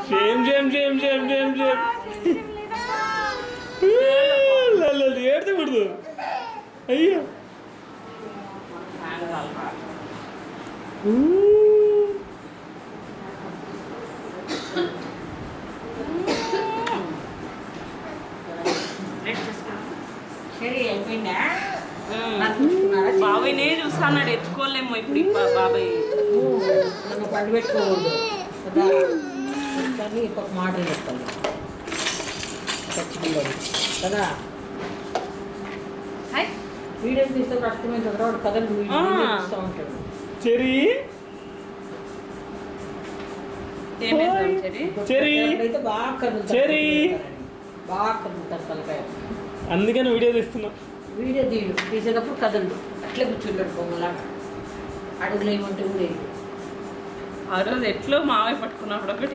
Same same same same same same ఏడ్చకూడదు. అయ్యో బాబాయ్నే చూస్తాడు, ఎత్తుకోలేము ఇప్పుడు బాబాయ్ పండు పెట్టుకోకూడదు కానీ ఒక మాటలు చెప్పాలి ఖచ్చితంగా కదా. వీడియో తీస్తే అర్థమైంది కదా, వాడు కథలు చూస్తూ ఉంటాడు. చెరీ చెరీ అయితే బాగా కదులుతారు, చెరీ బాగా కదులుతారు తలకాయ. అందుకని వీడియో తీస్తున్నా. వీడియో తీసేటప్పుడు కదలడు, అట్లే కూర్చుంటాడు బొమ్మలాగా, అడుగులు ఏమంటే కూడా ఆ రోజు ఎట్లో మావయ్య పట్టుకున్నప్పుడు ఒకటి